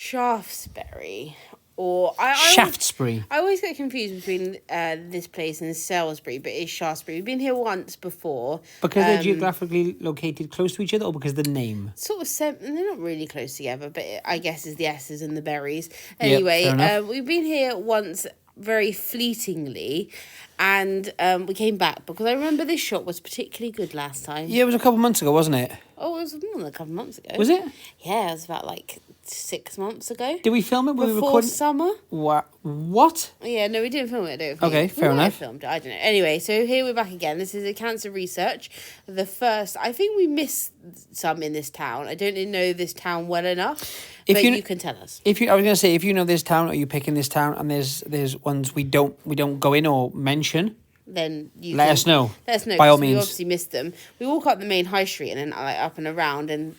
Shaftesbury. Or Shaftesbury. I always get confused between this place and Salisbury, but it's Shaftesbury. We've been here once before. Because they're geographically located close to each other, or because of the name? Sort of, they're not really close together, but I guess it's the S's and the berries. Yep, Anyway, fair enough. we've been here once very fleetingly, and we came back because I remember this shop was particularly good last time. Yeah, it was a couple months ago, wasn't it? Oh, it was more than a couple months ago. Was it? Yeah, it was about like 6 months ago. Did we film it? Were we Before recording? summer? What? Yeah, no, we didn't film it, I don't think. Okay, fair We might have enough. filmed it, I don't know. Anyway, so here we're back again. This is a cancer research. The first, I think we missed some in this town. I don't know this town well enough, but you can tell us. I was going to say, if you know this town, or you pick in this town, and there's ones we don't go in or mention, then let us know. Let us know, by all 'cause we means. obviously missed them. We walk up the main high street and then like, up and around, and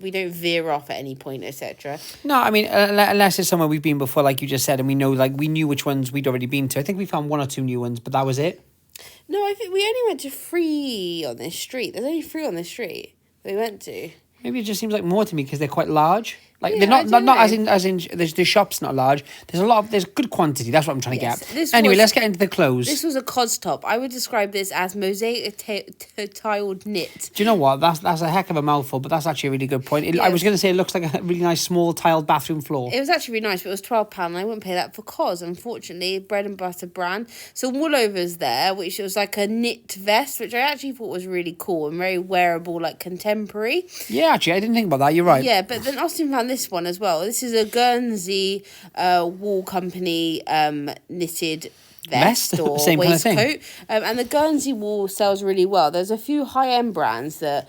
we don't veer off at any point, etc. No, I mean, unless it's somewhere we've been before, like you just said, and we know, like, we knew which ones we'd already been to. I think we found 1 or 2 new ones, but that was it. No, I think we only went to 3 on this street. There's only 3 on this street we went to. Maybe it just seems like more to me because they're quite large. Like, Yeah, they're I don't not know. as in the shop's not large. There's good quantity. That's what I'm trying to Yes, get. this Anyway, was- let's get into the clothes. This was a cos top. I would describe this as mosaic tiled knit. Do you know what? That's a heck of a mouthful, but that's actually a really good point. I was going to say it looks like a really nice small tiled bathroom floor. It was actually really nice, but it was £12 and I wouldn't pay that for cos, unfortunately. Bread and butter brand. Some woollovers there, which was like a knit vest, which I actually thought was really cool and very wearable, like contemporary. Yeah, actually, I didn't think about that. You're right. Yeah, but then Austin found this one as well. This is a Guernsey wool company knitted vest or Same kind of waistcoat. thing. And the Guernsey wool sells really well. There's a few high-end brands that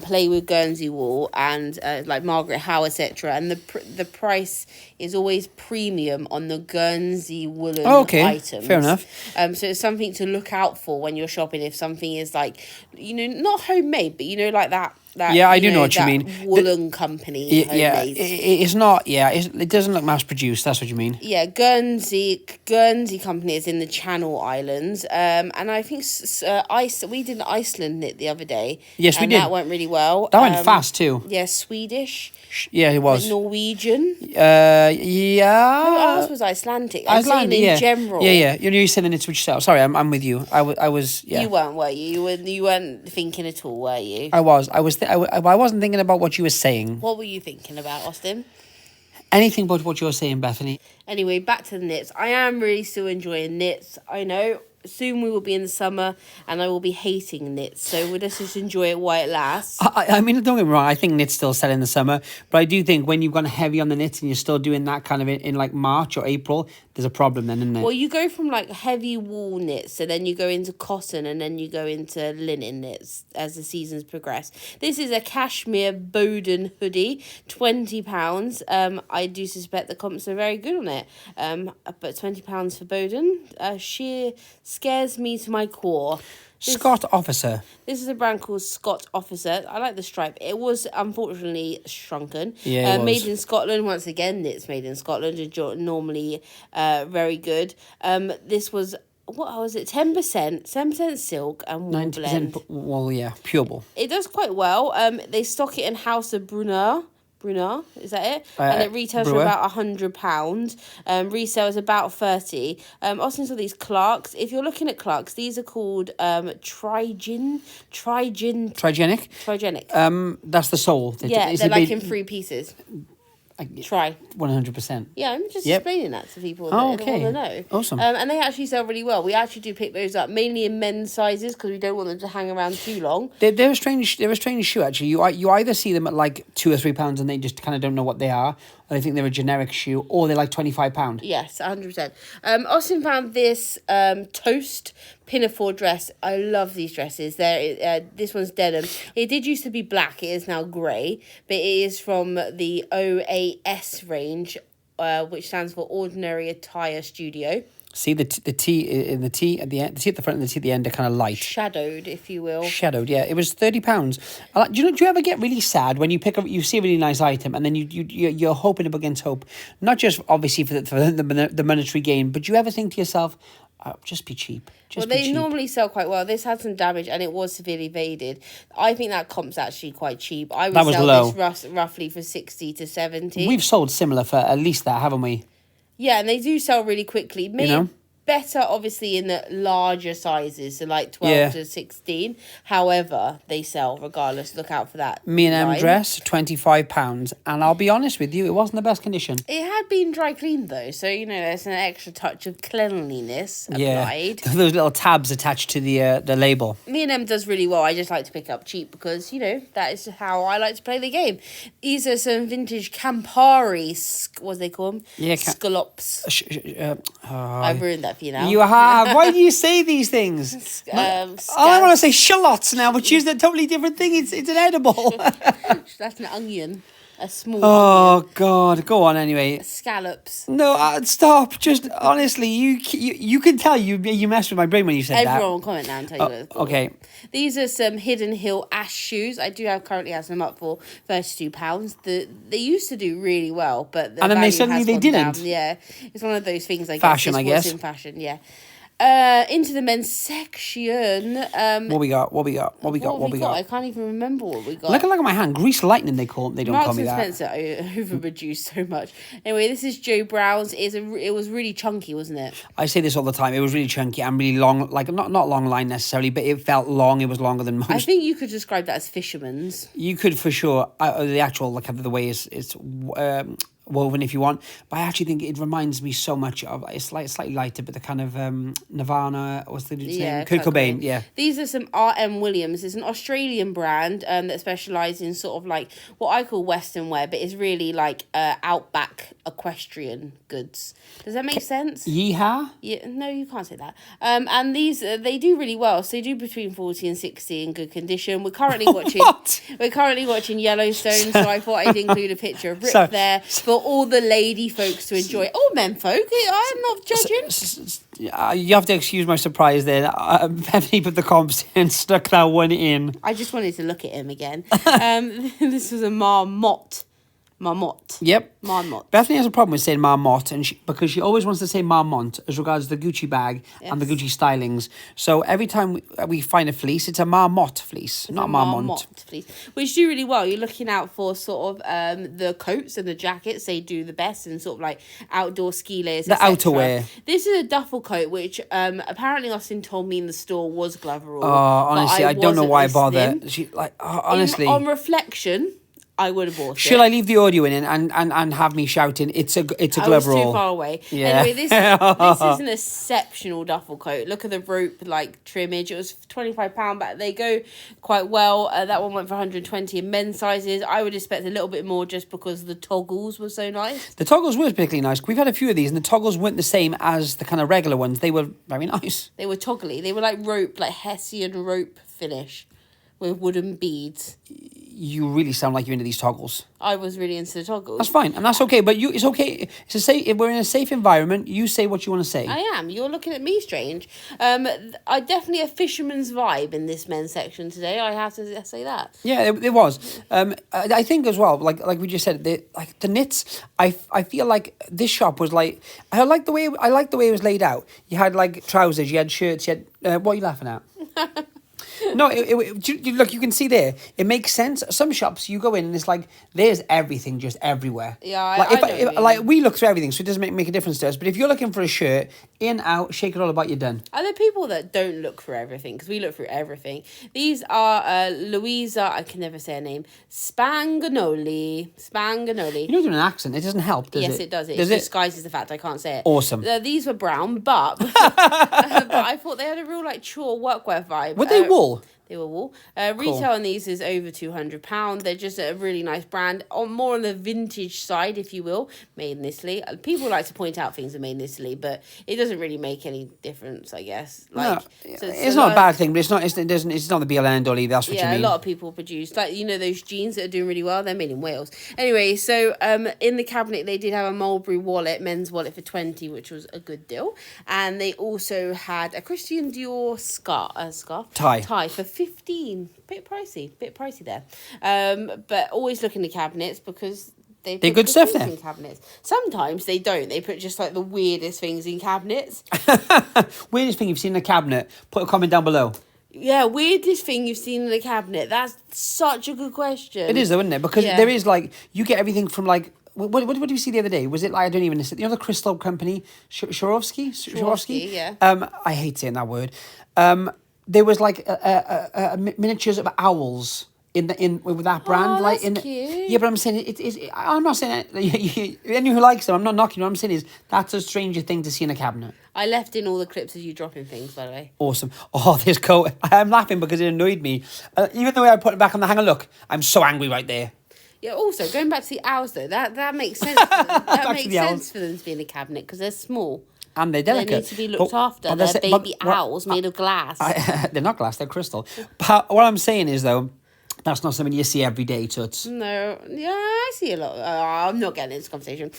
play with Guernsey wool and like Margaret Howe, etc. And the price is always premium on the Guernsey woolen items. Fair enough. So it's something to look out for when you're shopping. If something is like, not homemade, but like that. Yeah, I do know what you mean. Woolen company. Yeah, homemade. it's not. Yeah, it doesn't look mass produced. That's what you mean. Yeah, Guernsey company is in the Channel Islands, and I think we did an Iceland knit the other day. Yes, we and did. That went really well. That went fast too. Yeah, Swedish. Yeah, it was. Norwegian. Yeah. No, ours was Icelandic. I'm saying in general. Yeah. You said the knit switch yourself. Sorry, I'm with you. I was. Yeah. You weren't, were you? You weren't thinking at all, were you? I was. I wasn't thinking about what you were saying. What were you thinking about, Austin? Anything but what you're saying, Bethany. Anyway, back to the knits. I am really still enjoying knits. I know soon we will be in the summer and I will be hating knits. So let's just enjoy it while it lasts. I mean, don't get me wrong. I think knits still sell in the summer. But I do think when you've gone heavy on the knits and you're still doing that kind of in like March or April, there's a problem then, isn't there? Well, you go from like heavy wool knits, so then you go into cotton and then you go into linen knits as the seasons progress. This is a cashmere Bowden hoodie, £20. I do suspect the comps are very good on it. But £20 for Bowden, sheer scares me to my core. Scott Officer. This is a brand called Scott Officer. I like the stripe. It was unfortunately shrunken. Yeah, it was. Made in Scotland. Once again, it's made in Scotland. Normally very good. This was, what was it? 10%. 10% silk and wool 90% blend. wool, yeah. Pure wool. It does quite well. They stock it in House of Brunner, is that it? And it retails Brewer. for about £100. Resale is about 30. Austin saw these Clarks. If you're looking at Clarks, these are called Trigenic. That's the sole. Yeah, they're like in 3 pieces. Try. 100%. Yeah, I'm just Yep. explaining that to people Oh, that okay. want to know. Awesome. And they actually sell really well. We actually do pick those up, mainly in men's sizes, because we don't want them to hang around too long. They're a strange shoe, actually. You either see them at like £2 or £3 and they just kind of don't know what they are, or they think they're a generic shoe, or they're like £25. Yes, 100%. Austin found this toast pinafore dress. I love these dresses. This one's denim. It did used to be black. It is now grey, but it is from the OAS range, which stands for Ordinary Attire Studio. See the T in the T at the end, the T at the front and the T at the end are kind of light. Shadowed, if you will. Shadowed, yeah. It was £30. Do you ever get really sad when you see a really nice item and then you're hoping up against hope, not just obviously for the monetary gain, but do you ever think to yourself, Just be cheap. Well, Just be they cheap. normally sell quite well. This had some damage and it was severely faded. I think that comp's actually quite cheap. I would That was sell low. this roughly for 60 to 70. We've sold similar for at least that, haven't we? Yeah, and they do sell really quickly. You know? Better, obviously, in the larger sizes, so like 12 Yeah. to 16. However, they sell regardless. Look out for that. Me and M line. dress, £25. And I'll be honest with you, it wasn't the best condition. It had been dry cleaned though, so there's an extra touch of cleanliness applied. Yeah. Those little tabs attached to the label. Me and M does really well. I just like to pick up cheap because, that is how I like to play the game. These are some vintage Campari, what they call them? Yeah, Scallops. I've ruined that for you now. You have. Why do you say these things? I want to say shallots now, but choose a totally different thing. It's an edible. That's an onion. A small onion. Oh, God. Go on anyway. Scallops. No, stop. Just honestly, you can tell you messed with my brain when you said that. Everyone will comment now and tell you what it's called. Okay. These are some Hidden Hill Ash shoes. I do currently have some up for £32. They used to do really well, but the and then value suddenly has they gone didn't. down. Yeah, it's one of those things. Fashion, I guess. In fashion, yeah. Into the men's section. What we got? I can't even remember what we got. Look at my hand. Grease lightning. They don't call me that. Marks & Spencer overproduced so much. Anyway, this is Joe Brown's. It was really chunky, wasn't it? I say this all the time. It was really chunky and really long. Like not long line necessarily, but it felt long. It was longer than most. I think you could describe that as fisherman's. You could for sure. The actual the way it's woven if you want, but I actually think it reminds me so much of, it's slightly lighter, but the kind of Nirvana, what's the dude's name? Kurt Cobain. Yeah, these are some RM Williams. It's an Australian brand that specialises in sort of like what I call Western wear, but it's really like outback equestrian goods. Does that make sense? Yeehaw. Yeah, no, you can't say that. And these they do really well. So they do between 40 and 60 in good condition. We're currently watching. We're currently watching Yellowstone, so I thought I'd include a picture of Rip there for all the lady folks to enjoy. All men folk, I'm not judging. You have to excuse my surprise there. Bethany put the comps and stuck that one in. I just wanted to look at him again. This was a Marmot. Yep. Marmot. Bethany has a problem with saying Marmot, and because she always wants to say Marmont as regards the Gucci bag and the Gucci stylings. So every time we find a fleece, it's a Marmot fleece, not Marmont. Fleece, which do really well. You're looking out for sort of the coats and the jackets. They do the best, and sort of like outdoor ski layers. The outerwear. This is a duffel coat, which apparently Austin told me in the store was Gloverall. Oh, honestly, I don't know why I bother. Honestly, on reflection, I would have bought it. Shall I leave the audio in and have me shouting, it's a Gloverall? I was too far away. Yeah. Anyway, this is an exceptional duffel coat. Look at the rope trimmage. It was £25, but they go quite well. That one went for 120 in men's sizes. I would expect a little bit more just because the toggles were so nice. The toggles were particularly nice. We've had a few of these, and the toggles weren't the same as the kind of regular ones. They were very nice. They were toggly. They were like rope, like Hessian rope finish with wooden beads. You really sound like you're into these toggles. I was really into the toggles. That's fine, and that's okay. But it's okay. If we're in a safe environment, you say what you want to say. I am. You're looking at me strange. I definitely a fisherman's vibe in this men's section today. I have to say that. Yeah, it was. I think as well, like we just said, the knits. I feel like this shop was like, I like the way it was laid out. You had like trousers, you had shirts, you had what are you laughing at? No, look, you can see there. It makes sense. Some shops you go in and it's like there's everything just everywhere. Yeah, I know. We look through everything, so it doesn't make a difference to us. But if you're looking for a shirt, in, out, shake it all about, you're done. Are there people that don't look for everything? Because we look through everything. These are Louisa, I can never say her name, Spanganoli. You know, doing an accent, it doesn't help, does it? Yes, it does. It disguises the fact I can't say it. Awesome. These were brown, but but I thought they had a real chore workwear vibe. Were they wool? They were wool. Retail on these is over £200. They're just a really nice brand, more on the vintage side, if you will. Made in Italy. People like to point out things are made in Italy, but it doesn't really make any difference, I guess. It's not a bad thing, but it's not the be all and end all either. That's what you mean. Yeah, a lot of people produce those jeans that are doing really well. They're made in Wales. Anyway, so in the cabinet they did have a Mulberry wallet, men's wallet for 20, which was a good deal, and they also had a Christian Dior scarf tie for 15. Bit pricey there. But always look in the cabinets because They They're put good stuff things there. in cabinets. Sometimes they don't. They put just like the weirdest things in cabinets. Weirdest thing you've seen in a cabinet? Put a comment down below. Yeah, weirdest thing you've seen in a cabinet. That's such a good question. It is though, isn't it? Because Yeah. there is like, you get everything from like, what did we see the other day? Was it like, I don't even know, the crystal company, Swarovski? Yeah. I hate saying that word. There was like miniatures of owls in with that brand. Oh, like that's cute. Yeah, but I'm saying I'm not saying anyone who likes them, I'm not knocking. What I'm saying is that's a stranger thing to see in a cabinet. I left in all the clips of you dropping things, by the way. Awesome. Oh, this coat. I'm laughing because it annoyed me. Even the way I put it back on the hanger, look, I'm so angry right there. Yeah, also, going back to the owls, though, that makes sense. For them. That makes sense for them to be in a cabinet because they're small. And they're delicate. They need to be looked after. They're baby owls made of glass. They're not glass, they're crystal. But what I'm saying is, though, that's not something you see every day, Toots. No, yeah, I see a lot. I'm not getting into this conversation.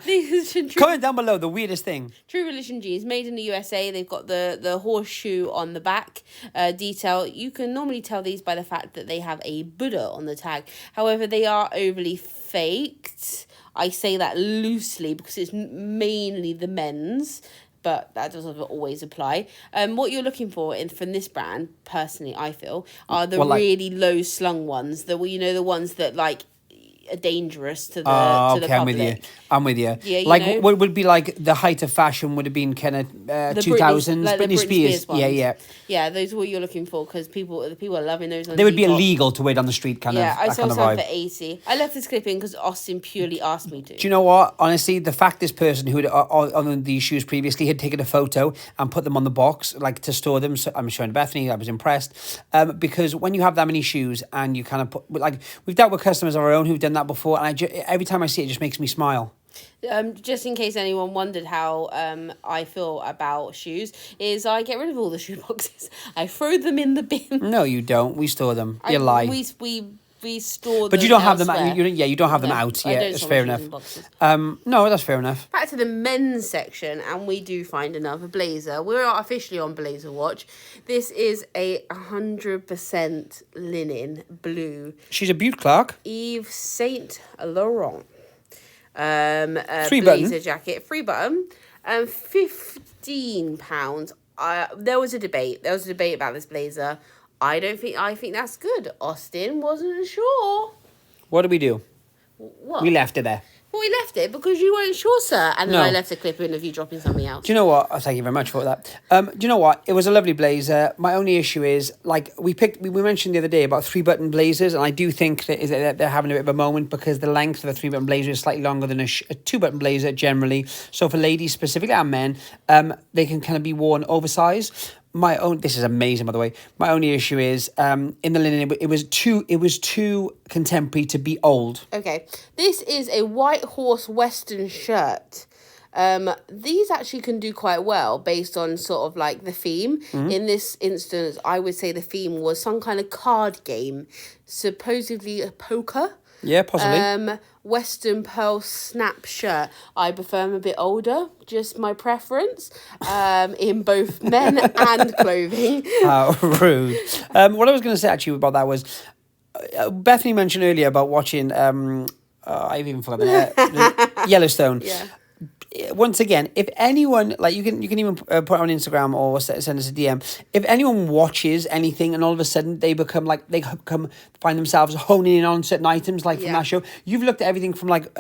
These are Comment down below the weirdest thing. True Religion jeans, made in the USA. They've got the horseshoe on the back detail. You can normally tell these by the fact that they have a Buddha on the tag. However, they are overly faked. I say that loosely because it's mainly the men's, but that doesn't always apply. What you're looking for from this brand, personally, I feel, are the really low slung ones. The ones that like are dangerous to the okay, public. I'm with you. Yeah, like what would be like the height of fashion would have been kind of 2000s, Britney Spears. Ones. Yeah. Those are what you're looking for because people are loving those. They would be illegal to wear on the street, kind of. Yeah, I saw kind of some vibe. for 80. I left this clip in because Austin purely asked me to. Do you know what? Honestly, the fact this person who had on these shoes previously had taken a photo and put them on the box, like to store them. So I'm showing Bethany. I was impressed because when you have that many shoes and you kind of put, like, we've dealt with customers of our own who've done that before, and every time I see it, it just makes me smile. Just in case anyone wondered how I feel about shoes, is I get rid of all the shoe boxes. I throw them in the bin. No, you don't. We store them. You lie. We store them. But you don't have elsewhere. them. You don't have them out. Yeah, that's fair enough. No, that's fair enough. Back to the men's section, and we do find another blazer. We're officially on Blazer Watch. This is a 100% linen blue. She's a Butte Clark. Yves Saint Laurent. Blazer button jacket, 3 button, £15. There was a debate about this blazer. I think that's good. Austin wasn't sure. What did we do? What? We left it there. Well, we left it because you weren't sure, sir. And then No. I left a clip in of you dropping something else. Do you know what? Oh, thank you very much for that. Do you know what? It was a lovely blazer. My only issue is, like, we mentioned the other day about 3-button blazers, and I do think that they're having a bit of a moment because the length of a 3-button blazer is slightly longer than a 2-button blazer generally. So for ladies specifically and men, they can kind of be worn oversized. This is amazing, by the way. My only issue is in the linen, it was too contemporary to be old. Okay, this is a White Horse Western shirt. These actually can do quite well based on sort of like the theme. Mm-hmm. In this instance, I would say the theme was some kind of card game, supposedly a poker. Yeah, possibly. Western pearl snap shirt. I prefer them a bit older, just my preference, in both men and clothing. How rude. What I was going to say actually about that was, Bethany mentioned earlier about watching, I've even forgotten the Yellowstone. Yeah. Once again, if anyone, like, you can even put it on Instagram or send us a DM. If anyone watches anything and all of a sudden they find themselves honing in on certain items, like from that show. You've looked at everything from like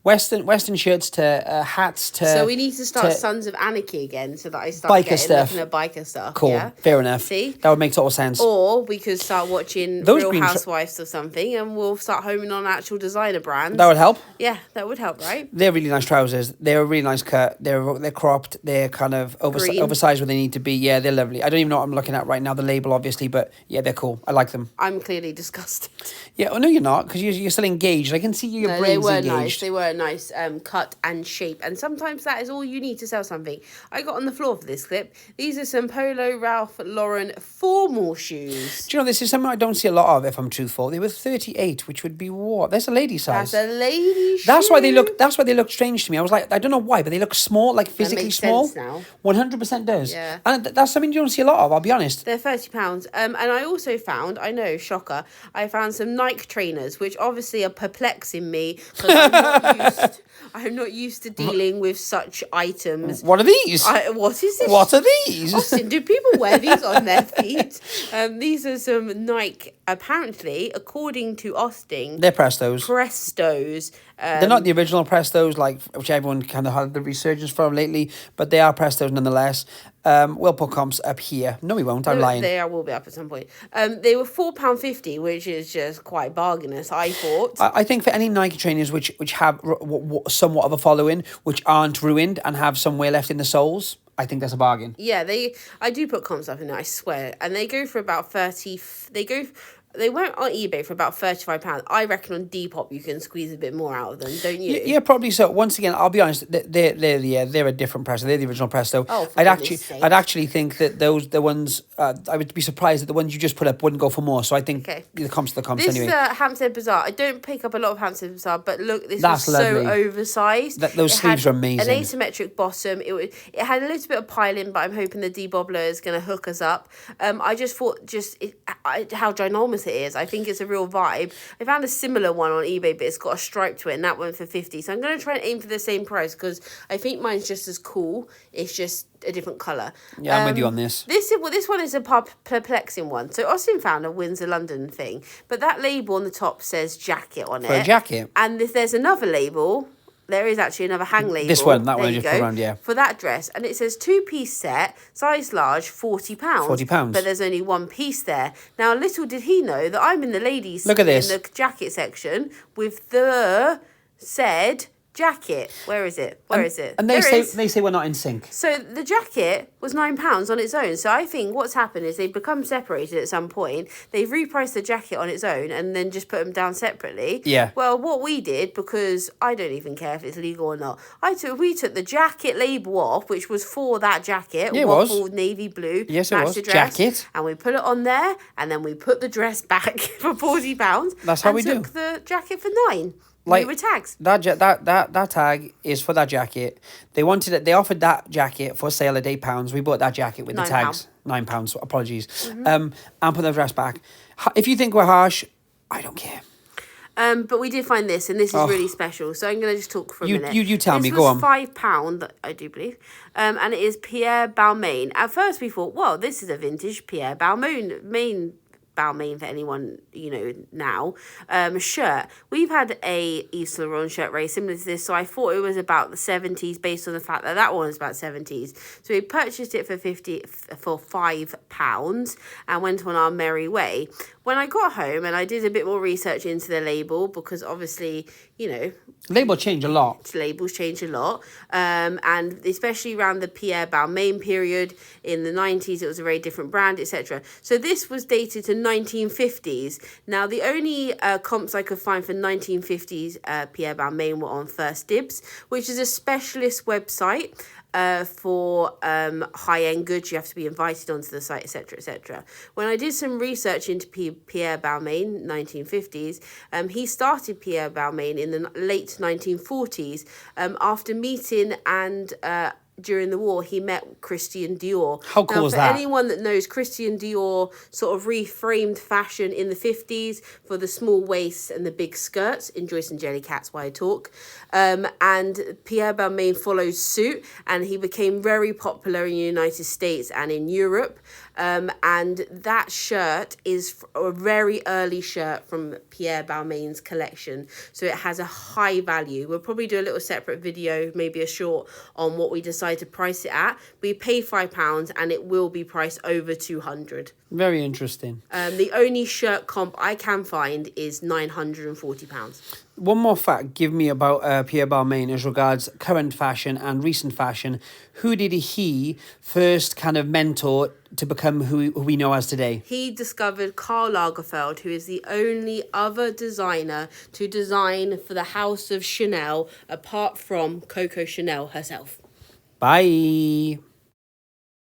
Western shirts to hats to. So we need to start Sons of Anarchy again, so that I start looking at biker stuff. Cool, yeah? Fair enough. See, that would make total sense. Or we could start watching Real Housewives or something, and we'll start homing on actual designer brands. That would help. Yeah, that would help, right? They're really nice trousers. They're a really nice cut. They're cropped. They're kind of oversized where they need to be. Yeah, they're lovely. I don't even know what I'm looking at right now, the label obviously, but yeah, they're cool. I like them. I'm clearly disgusted. Yeah, oh no, you're not, because you're still engaged. I can see your brain's engaged. They were nice cut and shape, and sometimes that is all you need to sell something. I got on the floor for this clip. These are some Polo Ralph Lauren formal shoes. Do you know, this is something I don't see a lot of, if I'm truthful. They were 38, which would be what? That's a lady size. That's a lady shoe. That's why they look strange to me. I was like, don't know why, but they look small, like physically makes small. sense now. 100% does. Yeah. And that's something you don't see a lot of, I'll be honest. They're £30. And I also found, I know, shocker, I found some Nike trainers, which obviously are perplexing me because I'm not used to dealing with such items. What are these? What is this? What are these? Austin, do people wear these on their feet? These are some Nike, apparently, according to Austin, They're Prestos. Prestos. They're not the original Prestos, like which everyone kind of had the resurgence from lately, but they are Prestos nonetheless. We'll put comps up here. No, we won't. I'm lying. They will be up at some point. They were £4.50, which is just quite bargainous, I thought. I think for any Nike trainers which have somewhat of a following, which aren't ruined and have some wear left in the soles, I think that's a bargain. Yeah, I do put comps up in there, I swear. And they go for about 30... They went on eBay for about £35. I reckon on Depop you can squeeze a bit more out of them, don't you? Yeah, probably so. Once again, I'll be honest. They're a different Presto. They're the original Presto. Oh, I'd actually think that the ones I would be surprised that the ones you just put up wouldn't go for more. So I think the comps are the comps this anyway. This Hampstead Bazaar. I don't pick up a lot of Hampstead Bazaar, but look, this That's was lovely. so oversized. Those sleeves are amazing. An asymmetric bottom. It had a little bit of piling, but I'm hoping the debobbler is going to hook us up. I just thought how ginormous it is. I think it's a real vibe. I found a similar one on eBay, but it's got a stripe to it, and that one for 50. So I'm going to try and aim for the same price because I think mine's just as cool. It's just a different colour. Yeah, I'm with you on this. This one is a perplexing one. So Austin found a Windsor London thing, but that label on the top says jacket on it. For a jacket. And if there's another label, there is actually another hang label. That one I just put around, yeah. For that dress. And it says 2-piece set, size large, £40. £40. But there's only one piece there. Now, little did he know that I'm in the ladies' Look at this. in the jacket section with the said jacket. Where is it? And they say we're not in sync. So the jacket was £9 on its own. So I think what's happened is they've become separated at some point. They've repriced the jacket on its own and then just put them down separately. Yeah. Well, what we did, because I don't even care if it's legal or not, we took the jacket label off, which was for that jacket. Yeah, it was. Waffled navy blue. Yes, it was. The dress, jacket. And we put it on there, and then we put the dress back for £40. That's how we do. And took the jacket for £9. Like with tags. That tag is for that jacket. They wanted it. They offered that jacket for sale at £8. We bought that jacket with the tags. £9. Apologies. And put the dress back. If you think we're harsh, I don't care. But we did find this, and this is really special. So I'm going to just talk for a minute. You tell me. Go on. This was £5, I do believe. And it is Pierre Balmain. At first we thought, well, this is a vintage Pierre Balmain for anyone, now, shirt. We've had a Yves Saint Laurent shirt very similar to this, so I thought it was about the 70s based on the fact that one was about 70s. So we purchased it for £5 and went on our merry way. When I got home and I did a bit more research into the label, because obviously, labels change a lot. Labels change a lot. And especially around the Pierre Balmain period in the 90s, it was a very different brand, etc. So this was dated to 1950s. Now, the only comps I could find for 1950s Pierre Balmain were on First Dibs, which is a specialist website for high-end goods. You have to be invited onto the site, etc., etc. When I did some research into Pierre Balmain, 1950s, he started Pierre Balmain in the late 1940s after meeting and during the war, he met Christian Dior. How cool is that? For anyone that knows, Christian Dior sort of reframed fashion in the 50s for the small waists and the big skirts. Enjoy some jelly cats while I talk. And Pierre Balmain followed suit, and he became very popular in the United States and in Europe. And that shirt is a very early shirt from Pierre Balmain's collection. So it has a high value. We'll probably do a little separate video, maybe a short, on what we decide to price it at. We paid £5 and it will be priced over 200. Very interesting. The only shirt comp I can find is £940. One more fact give me about Pierre Balmain as regards current fashion and recent fashion. Who did he first kind of mentor to become who we know as today? He discovered Karl Lagerfeld, who is the only other designer to design for the House of Chanel apart from Coco Chanel herself. Bye.